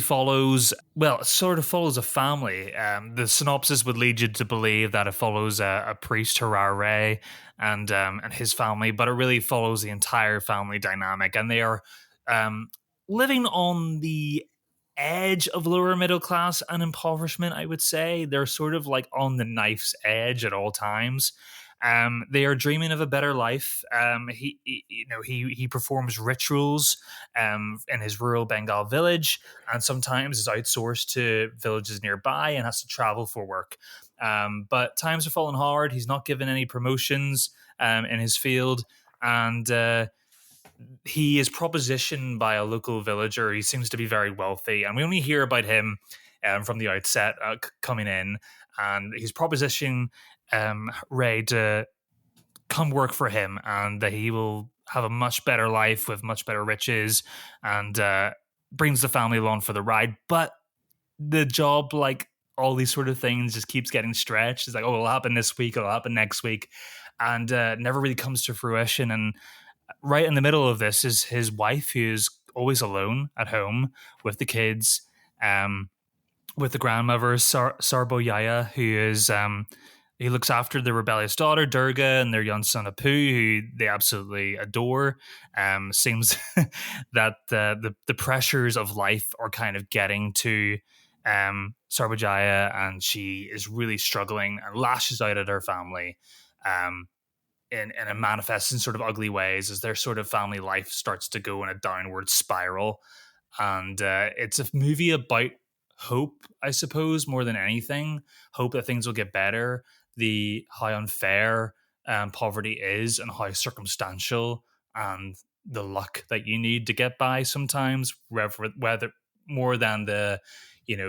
follows, well, it sort of follows a family. The synopsis would lead you to believe that it follows a priest, Harar Ray, and his family, but it really follows the entire family dynamic, and they are living on the edge of lower middle class and impoverishment. I would say they're sort of like on the knife's edge at all times. They are dreaming of a better life. He performs rituals in his rural Bengal village, and sometimes is outsourced to villages nearby and has to travel for work. But times are falling hard. He's not given any promotions in his field, and he is propositioned by a local villager. He seems to be very wealthy, and we only hear about him from the outset coming in, and he's propositioning Ray to come work for him, and that he will have a much better life with much better riches, and brings the family along for the ride. But the job, like all these sort of things, just keeps getting stretched. It's like, oh, it'll happen this week, it'll happen next week, and never really comes to fruition. And right in the middle of this is his wife, who is always alone at home with the kids, with the grandmother Sarboyaya, who is he looks after the rebellious daughter Durga and their young son Apu, who they absolutely adore. Seems that the pressures of life are kind of getting to Sarbojaya, and she is really struggling and lashes out at her family. And it manifests in sort of ugly ways as their sort of family life starts to go in a downward spiral. And it's a movie about hope, I suppose, more than anything. Hope that things will get better. How unfair poverty is, and how circumstantial, and the luck that you need to get by sometimes, whether more than the,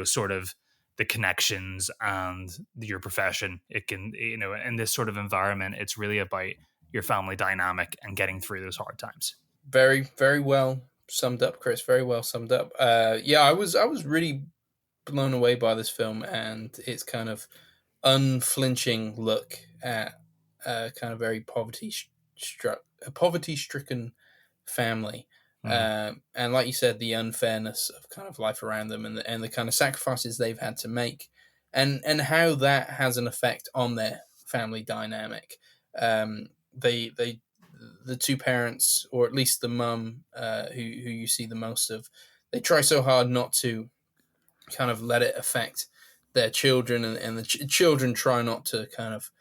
sort of the connections and your profession. It can, in this sort of environment, it's really about your family dynamic and getting through those hard times. Very, very well summed up, Kris. Very well summed up. Yeah, I was really blown away by this film and its kind of unflinching look at kind of very poverty stricken family. And like you said, the unfairness of kind of life around them, and the kind of sacrifices they've had to make, and how that has an effect on their family dynamic. They the two parents, or at least the mum, who you see the most of, they try so hard not to kind of let it affect their children, and the children try not to kind of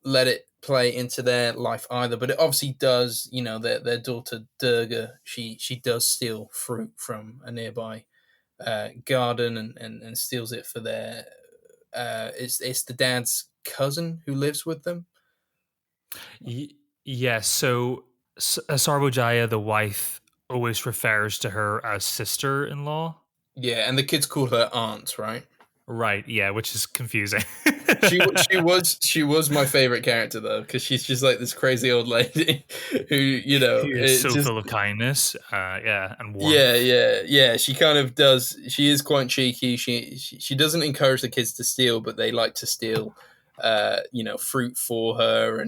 let it play into their life either. But it obviously does. Their daughter Durga, she does steal fruit from a nearby garden, and steals it for their. It's the dad's cousin who lives with them. Yes. So Sarbojaya, the wife, always refers to her as sister-in-law. Yeah, and the kids call her aunt, right? Right. Yeah, which is confusing. she was my favorite character though, because she's just like this crazy old lady who She is so just full of kindness, and warmth. yeah. She kind of does. She is quite cheeky. She doesn't encourage the kids to steal, but they like to steal, fruit for her,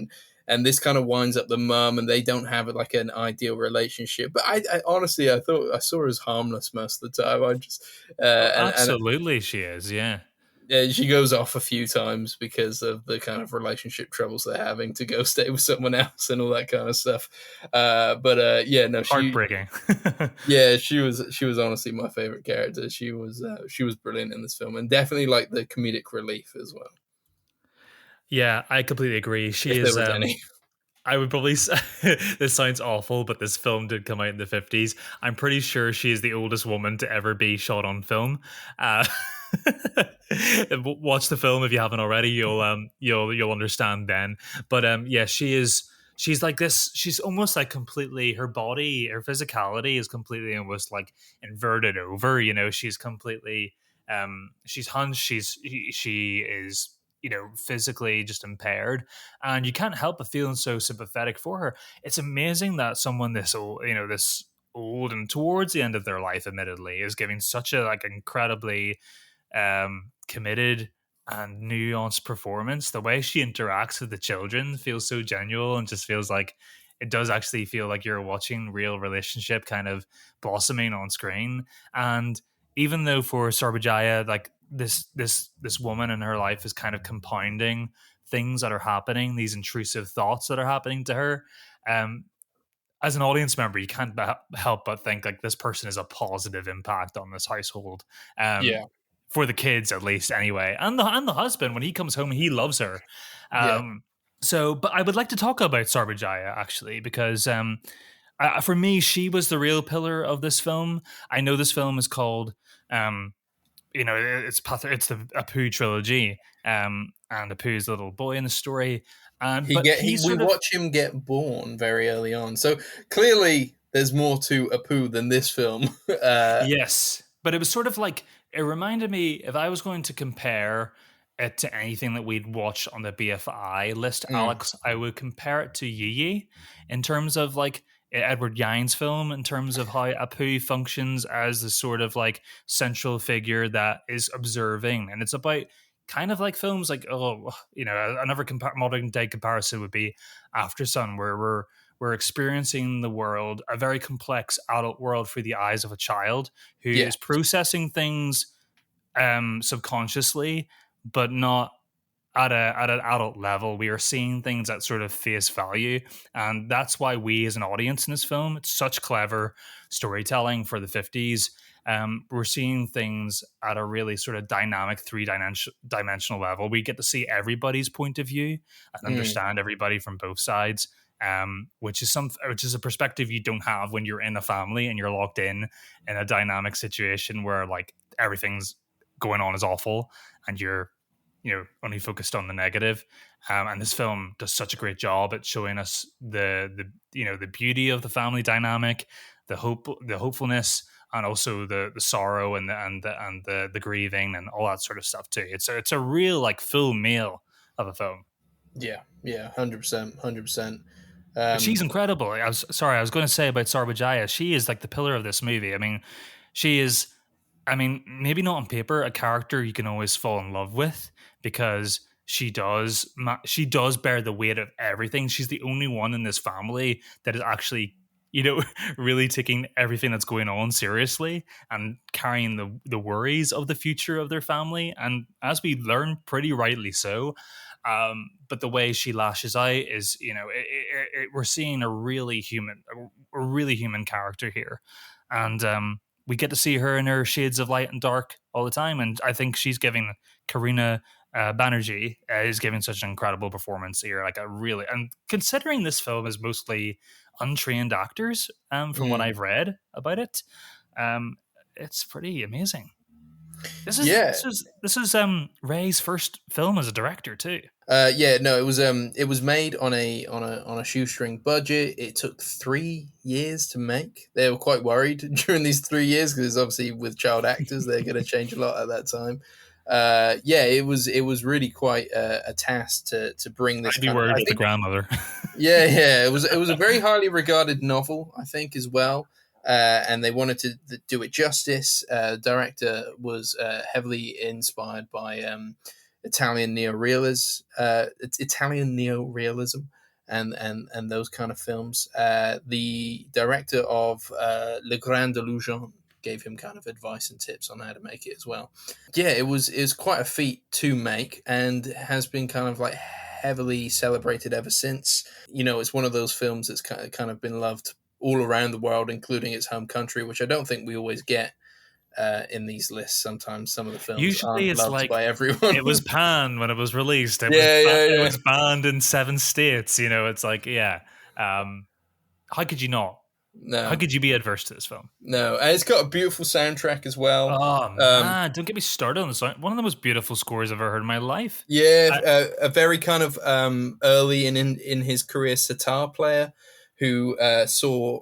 and this kind of winds up the mum, and they don't have like an ideal relationship. But I honestly, I thought I saw her as harmless most of the time. I just Absolutely, she is. Yeah. yeah, she goes off a few times because of the kind of relationship troubles they're having to go stay with someone else and all that kind of stuff. Yeah, no, Heartbreaking. yeah, she was honestly my favorite character. She was brilliant in this film, and definitely like the comedic relief as well. Yeah, I completely agree. She If is. there was any. I would probably this sounds awful, but this film did come out in the 50s. I'm pretty sure she is the oldest woman to ever be shot on film. Watch the film if you haven't already. You'll understand then. But yeah, she's like this. She's almost like completely, her body, her physicality is completely almost like inverted over. She's completely she's hunched. She is physically just impaired, and you can't help but feeling so sympathetic for her. It's amazing that someone this old, this old and towards the end of their life, admittedly, is giving such a like incredibly committed and nuanced performance. The way she interacts with the children feels so genuine, and just feels like it does actually feel like you're watching real relationship kind of blossoming on screen. And even though for Sarbojaya, like this woman in her life is kind of compounding things that are happening, these intrusive thoughts that are happening to her, as an audience member, you can't help but think like this person is a positive impact on this household. Yeah, For the kids at least, anyway, and the husband, when he comes home, he loves her. yeah. So, but I would like to talk about Sarbojaya actually, because for me, she was the real pillar of this film. I know this film is called it's the Apu trilogy, and Apu's the little boy in the story, but We he's sort of watch him get born very early on. So clearly, there's more to Apu than this film. yes, but it was sort of like it reminded me if I was going to compare it to anything that we'd watched on the BFI list, Mm, Alex, I would compare it to Yi Yi in terms of like Edward Yin's film, in terms of how Apu functions as the sort of like central figure that is observing, and it's about kind of like films like another modern day comparison would be After Sun, where we're experiencing the world, a very complex adult world through the eyes of a child who yeah, is processing things subconsciously, but not at an adult level. We are seeing things at sort of face value, and that's why we, as an audience in this film, it's such clever storytelling for the 50s. We're seeing things at a really sort of dynamic dimensional level. We get to see everybody's point of view and mm, understand everybody from both sides. Which is a perspective you don't have when you're in a family and you're locked in a dynamic situation where like everything's going on is awful and you're only focused on the negative. And this film does such a great job at showing us the beauty of the family dynamic, the hopefulness, and also the sorrow and the grieving and all that sort of stuff too. It's a real like full meal of a film. yeah, 100%, 100%. But she's incredible. I was going to say about Sarbajaya. She is like the pillar of this movie. I mean, she is. I mean, maybe not on paper, a character you can always fall in love with because she does bear the weight of everything. She's the only one in this family that is actually, really taking everything that's going on seriously and carrying the worries of the future of their family. And as we learn, pretty rightly so. But the way she lashes out is, we're seeing a really human character here, and we get to see her in her shades of light and dark all the time. And I think she's giving Karina Banerjee is giving such an incredible performance here. Like a really, and considering this film is mostly untrained actors, from what Mm, I've read about it, um, it's pretty amazing. This is yeah, this is this is Ray's first film as a director too. yeah, no, it was made on a shoestring budget. It took 3 years to make. They were quite worried during these 3 years because obviously with child actors they're going to change a lot at that time. Yeah, it was really quite a task to bring this I'd be kind of. worried I about the think grandmother. yeah, yeah, it was a very highly regarded novel, I think, as well. And they wanted to do it justice. Director was heavily inspired by Italian Italian neorealism, and those kind of films. The director of Le Grand Illusion gave him kind of advice and tips on how to make it as well. Yeah, it was quite a feat to make, and has been kind of like heavily celebrated ever since. You know, it's one of those films that's kind of been loved all around the world, including its home country, which I don't think we always get in these lists. Sometimes some of the films Usually, aren't it's loved like by everyone. it was panned when it was released. Yeah, yeah, It yeah. was banned in 7 states. It's like, yeah. Um, how could you not? How No, could you be adverse to this film? no, and it's got a beautiful soundtrack as well. Oh Um, man, don't get me started on the song. One of the most beautiful scores I've ever heard in my life. yeah, I, a very kind of early in his career sitar player who saw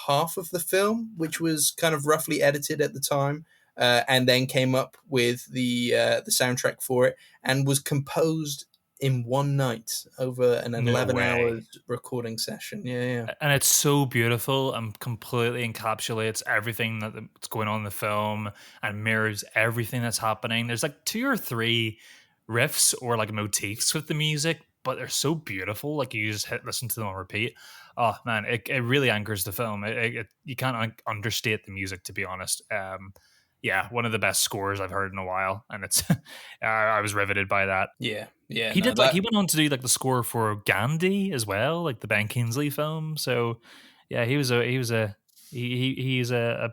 half of the film, which was kind of roughly edited at the time, and then came up with the soundtrack for it, and was composed in one night over an no 11 way. hours recording session. Yeah, yeah. And it's so beautiful and completely encapsulates everything that's going on in the film and mirrors everything that's happening. There's like two or three riffs or like motifs with the music, but they're so beautiful. Like you just listen to them on repeat. Oh man, it really anchors the film. You can't understate the music, to be honest. Yeah, one of the best scores I've heard in a while, and it's I was riveted by that. Yeah, yeah, He no, did like that he went on to do like the score for Gandhi as well, like the Ben Kingsley film. So yeah, he's a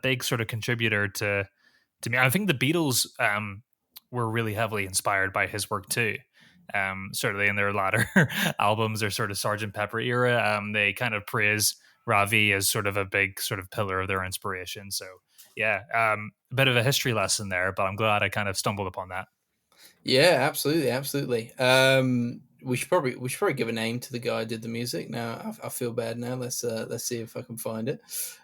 big sort of contributor to me. I think the Beatles were really heavily inspired by his work too. Certainly in their latter albums, their sort of Sergeant Pepper era, they kind of praise Ravi is sort of a big sort of pillar of their inspiration. So yeah, a bit of a history lesson there, but I'm glad I kind of stumbled upon that. Yeah, absolutely, absolutely. We should probably give a name to the guy who did the music. Now I feel bad now. Let's see if I can find it.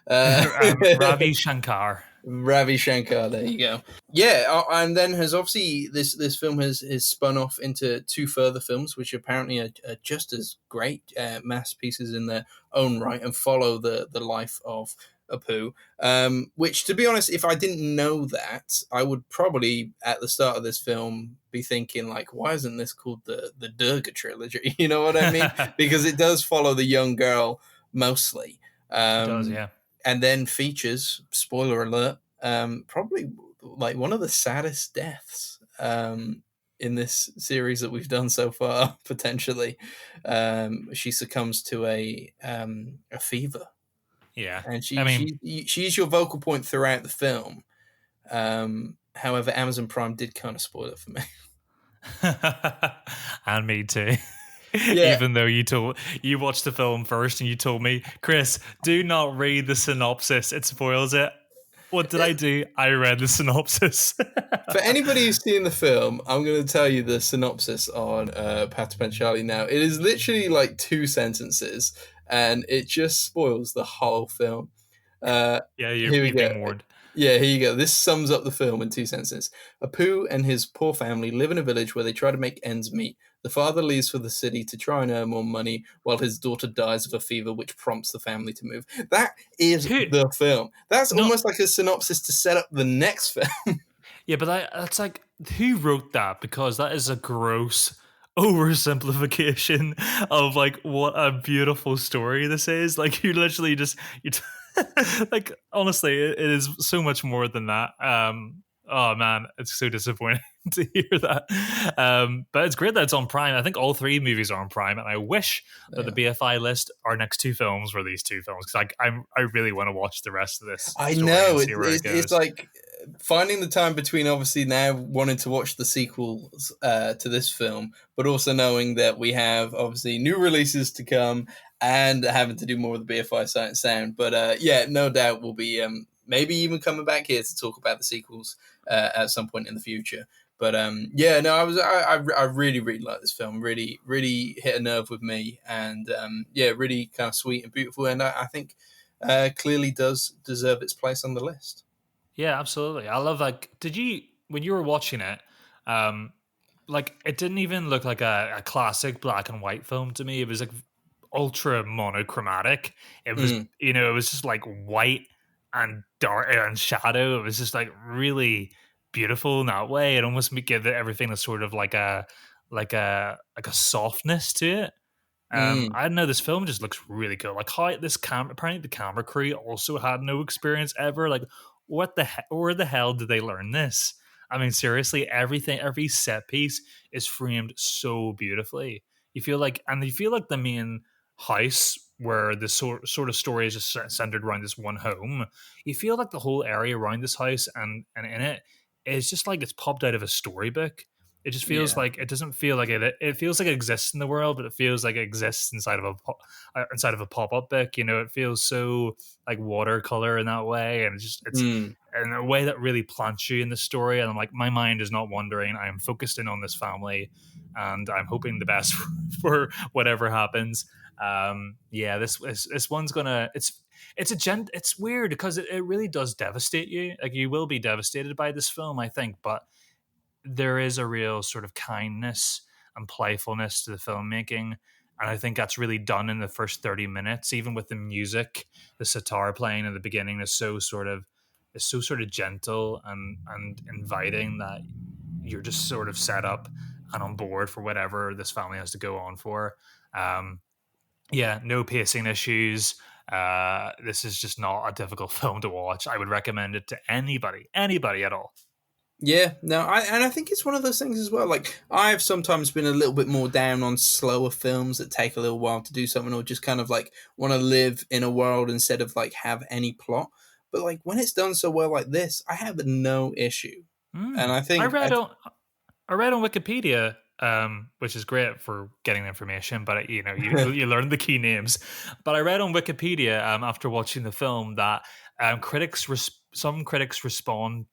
Uh, Ravi Shankar. Ravi Shankar. There you go. Yeah, and then has obviously this film has spun off into two further films, which apparently are just as great masterpieces in their own right, and follow the life of Apu. Which, to be honest, if I didn't know that, I would probably at the start of this film be thinking like, why isn't this called the Durga trilogy? You know what I mean? Because it does follow the young girl mostly. It does, Um, yeah. and then features, spoiler alert, probably like one of the saddest deaths in this series that we've done so far. Potentially, she succumbs to a fever, Yeah. and I mean, she's your vocal point throughout the film. However, Amazon Prime did kind of spoil it for me. and me too. Yeah, Even though you watched the film first and you told me, Chris, do not read the synopsis. It spoils it. What did I do? I read the synopsis. for anybody who's seen the film, I'm going to tell you the synopsis on Panchali now. It is literally like two sentences, and it just spoils the whole film. Yeah, Here we you've go. been warned. Yeah, here you go. This sums up the film in two sentences. Apu and his poor family live in a village where they try to make ends meet. The father leaves for the city to try and earn more money, while his daughter dies of a fever, which prompts the family to move. That is Who? the film. That's No, almost like a synopsis to set up the next film. yeah, but that's like who wrote that? Because that is a gross oversimplification of like what a beautiful story this is. Like you literally just like honestly, it is so much more than that. Oh man, it's so disappointing to hear that. But it's great that it's on Prime. I think all three movies are on Prime, and I wish that the Yeah. BFI list, our next two films were these two films because I really want to watch the rest of this I story know and see where it it's goes. like finding the time between obviously now wanting to watch the sequels to this film, but also knowing that we have obviously new releases to come and having to do more of the BFI sight and sound. But yeah, no doubt we'll be maybe even coming back here to talk about the sequels at some point in the future. But yeah, no, I really really like this film. Really really hit a nerve with me, and yeah, really kind of sweet and beautiful. And I think clearly does deserve its place on the list. Yeah, absolutely. I love like did you when you were watching it, um like it didn't even look like a classic black and white film to me. It was like ultra monochromatic. It was Mm, it was just like white and dark and shadow. It was just like really beautiful in that way. It almost give it everything a sort of like a softness to it. mm, I don't know. This film just looks really cool. Like how this camera, apparently the camera crew also had no experience ever. Like, where the hell did they learn this? I mean, seriously, everything, every set piece is framed so beautifully. You feel like the main house where the sort of story is just centered around this one home. You feel like the whole area around this house and in it is just like it's popped out of a storybook. It just feels yeah. like it doesn't feel like it feels like it exists in the world, but it feels like it exists inside of a pop-up book. It feels so like watercolor in that way, and it's Mm, in a way that really plants you in the story. And I'm like, my mind is not wandering. I am focused in on this family, and I'm hoping the best for whatever happens. Yeah, this one's gonna it's weird because it really does devastate you. Like you will be devastated by this film, I think, but there is a real sort of kindness and playfulness to the filmmaking. And I think that's really done in the first 30 minutes, even with the music, the sitar playing in the beginning is so sort of gentle and inviting that you're just sort of set up and on board for whatever this family has to go on for. Um, yeah, no pacing issues. This is just not a difficult film to watch. I would recommend it to anybody at all. yeah, no, I think it's one of those things as well. Like I've sometimes been a little bit more down on slower films that take a little while to do something, or just kind of like want to live in a world instead of like have any plot. But like when it's done so well like this, I have no issue, and Mm. I think I read on Wikipedia. which is great for getting information. But you learn the key names. But I read on Wikipedia after watching the film that some critics responded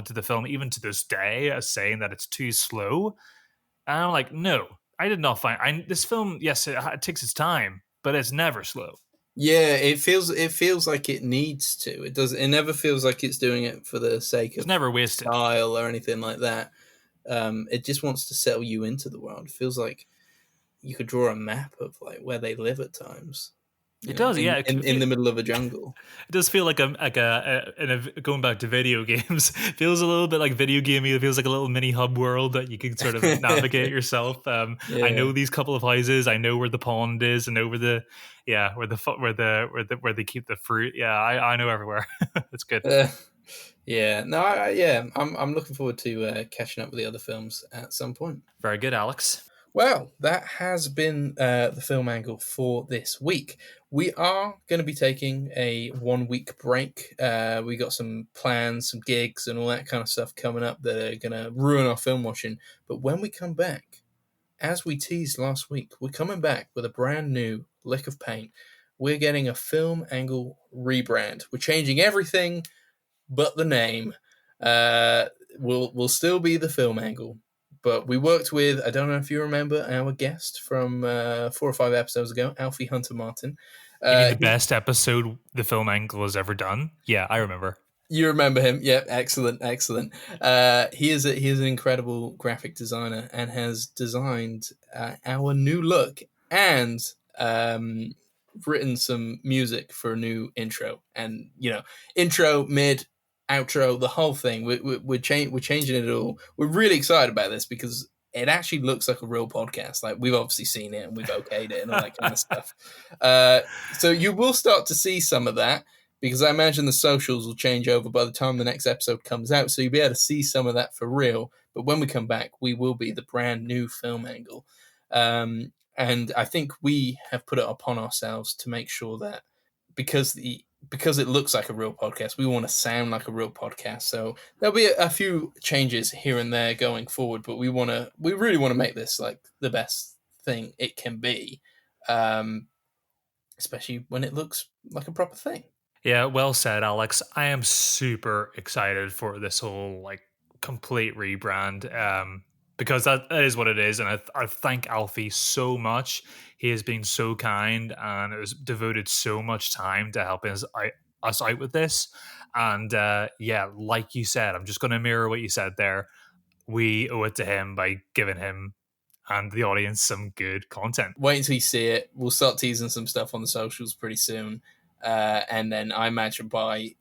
to the film even to this day as saying that it's too slow. And I'm like, no, I did not find this film. Yes, it takes its time, but it's never slow. Yeah, it feels like it needs to. It does. It never feels like it's doing it for the sake of It's never wasted style or anything like that. It just wants to settle you into the world. It feels like you could draw a map of like where they live at times. It does, yeah. In the middle of a jungle. It does feel like going back to video games. It feels a little bit like video gamey. It feels like a little mini hub world that you can sort of navigate yourself. I know these couple of houses. I know where the pond is. I know where they keep the fruit. Yeah, I know everywhere. It's good. I'm looking forward to catching up with the other films at some point. Very good, Alex. Well, that has been the film angle for this week. We are going to be taking a 1 week break. We got some plans, some gigs, and all that kind of stuff coming up that are going to ruin our film watching. But when we come back, as we teased last week, we're coming back with a brand new lick of paint. We're getting a film angle rebrand. We're changing everything but the name. Will still be the film angle. But we worked with, I don't know if you remember, our guest from 4 or 5 episodes ago, Alfie Hunter Martin. You mean the best episode the film angle has ever done? Yeah, I remember. You remember him? Yep, excellent. He is an incredible graphic designer and has designed our new look and written some music for a new intro. And, intro, mid, outro, the whole thing. We're changing it all. We're really excited about this because it actually looks like a real podcast. Like, we've obviously seen it and we've okayed it and all that kind of stuff. So you will start to see some of that because I imagine the socials will change over by the time the next episode comes out. So you'll be able to see some of that for real. But when we come back, we will be the brand new film angle. And I think we have put it upon ourselves to make sure that because it looks like a real podcast, we want to sound like a real podcast. So there'll be a few changes here and there going forward, but we really want to make this like the best thing it can be, especially when it looks like a proper thing. Yeah, well said, Alex. I am super excited for this whole like complete rebrand. Because that is what it is. And I thank Alfie so much. He has been so kind and has devoted so much time to helping us out with this. And like you said, I'm just going to mirror what you said there. We owe it to him by giving him and the audience some good content. Wait until you see it. We'll start teasing some stuff on the socials pretty soon. And then I imagine by,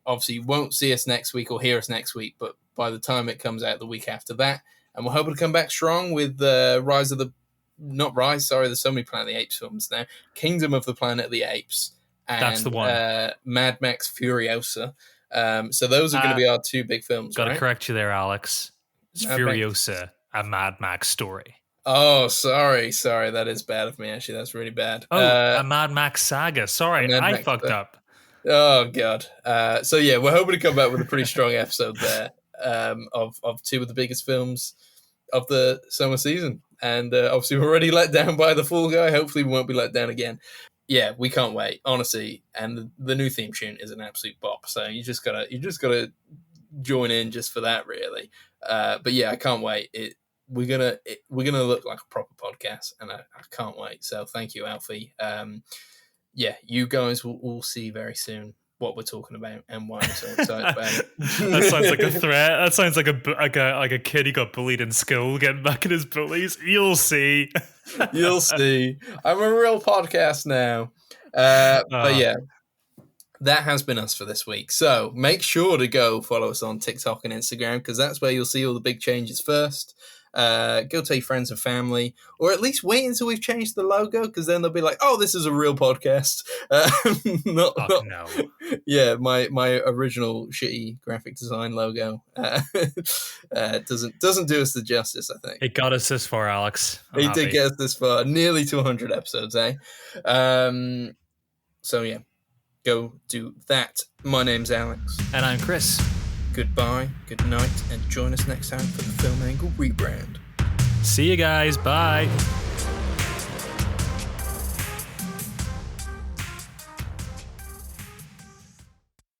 obviously you won't see us next week or hear us next week, but by the time it comes out the week after that, and we're hoping to come back strong with there's so many Planet of the Apes films now. Kingdom of the Planet of the Apes. And, that's the one. Mad Max Furiosa. So those are going to be our 2 big films, Got to correct you there, Alex. It's Furiosa, a Mad Max story. Oh, sorry. That is bad of me, actually. That's really bad. Oh, a Mad Max saga. Sorry, I fucked up. Oh, God. So, yeah, we're hoping to come back with a pretty strong episode there. Of 2 of the biggest films of the summer season, and obviously we're already let down by The Fall Guy. Hopefully we won't be let down again. Yeah, we can't wait, honestly. And the new theme tune is an absolute bop, so you just gotta join in just for that, really. But yeah, I can't wait. We're gonna look like a proper podcast, and I can't wait. So thank you, Alfie. You guys will see very soon what we're talking about and why I'm so excited about it. That sounds like a threat. That sounds like a kid who got bullied in school getting back at his bullies. You'll see. You'll see. I'm a real podcast now. But yeah, that has been us for this week. So make sure to go follow us on TikTok and Instagram because that's where you'll see all the big changes first. Go tell your friends and family, or at least wait until we've changed the logo, because then they'll be like, "Oh, this is a real podcast." No. Yeah, my original shitty graphic design logo doesn't do us the justice. I think it got us this far, Alex. It did get us this far, nearly to 100 episodes, eh? So yeah, go do that. My name's Alex, and I'm Kris. Goodbye, good night, and join us next time for the Film Angle Rebrand. See you guys. Bye.